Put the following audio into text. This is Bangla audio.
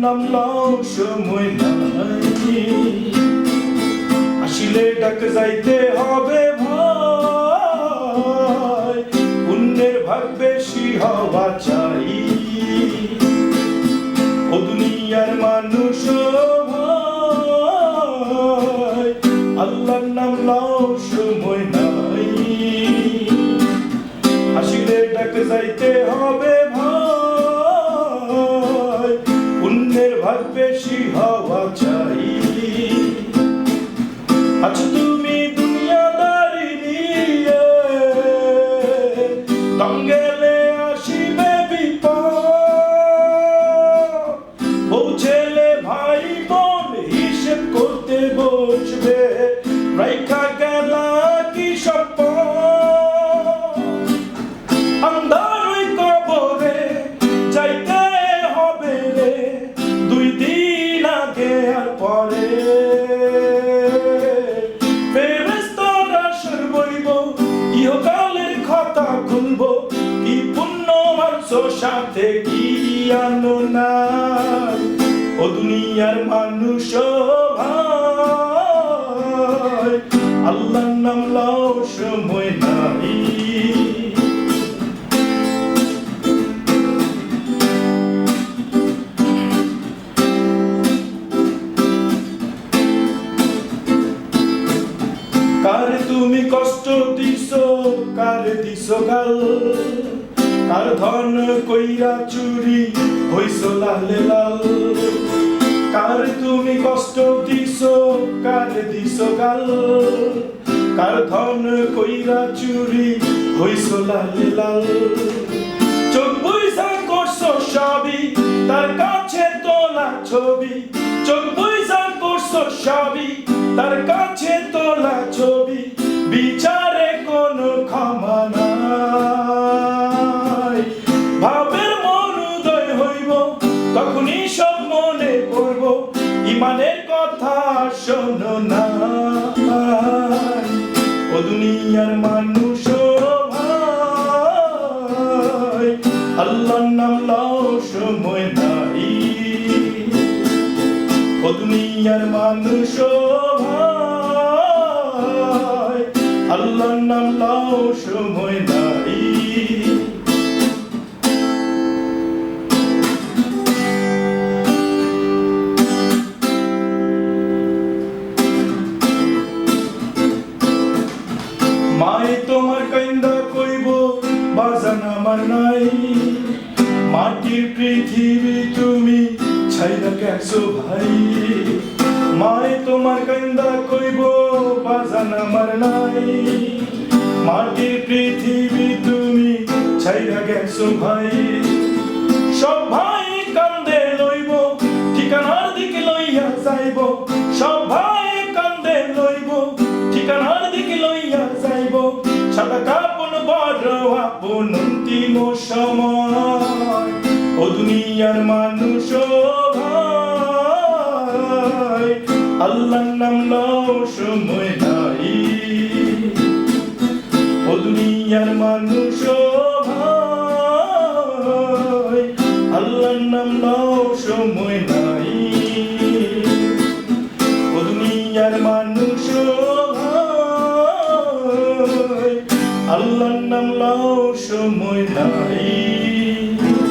নাম লও সময় নাই, আসিলে ডাক যাইতে হবে ভাই, পুণ্যের ভাগ বেশি হওয়া চাই। ও দুনিয়ার মানুষ ভাই, আল্লাহর নাম লও সময় নাই, আসিলে ডাক যাইতে হবে ভাই, পুণ্যের ভাগ বেশি হওয়া চাই। আচ্ছা তুমি দুনিয়াদারি নিয়ে দম গেলে আসিবে বিপদ, পৌঁছেলে ভাই বোন হিসেব করতে বসবে, রাইখা গেলা কি সম্পদ, আন্ধার ওই কবরে যাইতে হবে রে, 2 দিন আগে আর পরে। ফেরেশতারা সুর বইব, ইহকালের কথা খুলবো, কি পুণ্য মানছো সাথে কি আনো নাই। ও দুনিয়ার মানুষ ভাই, আল্লাহর নাম লও সময় নাই। কারে তুমি কষ্ট দিছো, কারে দিছো গাল, কার ধন কইরা চুরি হইছো লালে লাল। কারে তুমি কষ্ট দিছো, কারে দিছো গাল, কার ধন কইরা চুরি হইছো লালে লাল। চোখ বুইজা করছো সবই, তার কাছে তোলা ছবি, চোখ বুইজা করছো সবই, তার কাছে তোলা ছবি, বিচারে কোনো ক্ষমা নাই। ভাবের মন উদয় হইব, তখনই সব মনে পড়ব, ইমানের কথা শোনো না। ও দুনিয়ার মানুষ ভাই, আল্লাহর নাম লও সময় নাই। ও দুনিয়ার মানুষ ভাই, আল্লাহর নাম লও সময় নাই। মাই তোমার কাইন্দা কইব বাজান আমার নাই, মাটির পৃথিবী তুমি ছাইরা গেছো ভাই। মাই তোমার কাইন্দা কইব বাজান আমার নাই, মাটির পৃথিবী তুমি ছাইরা গেছো ভাই। সব ভাই কান্দে লইব, ঠিকানার দিকে লইয়া যাইব, সব ভাই কান্দে লইব, ঠিকানার দিকে লইয়া যাইব। সাদা কাপন বড় আপন অন্তিম সময়। ও দুনিয়ার মানুষ ভাই, আল্লাহর নাম লও সময় নাই। ও দুনিয়ার মানুষ ভাই, আল্লাহর নাম লও সময় নাই। ও দুনিয়ার মানুষ ভাই, আল্লাহর নাম লও সময় নাই।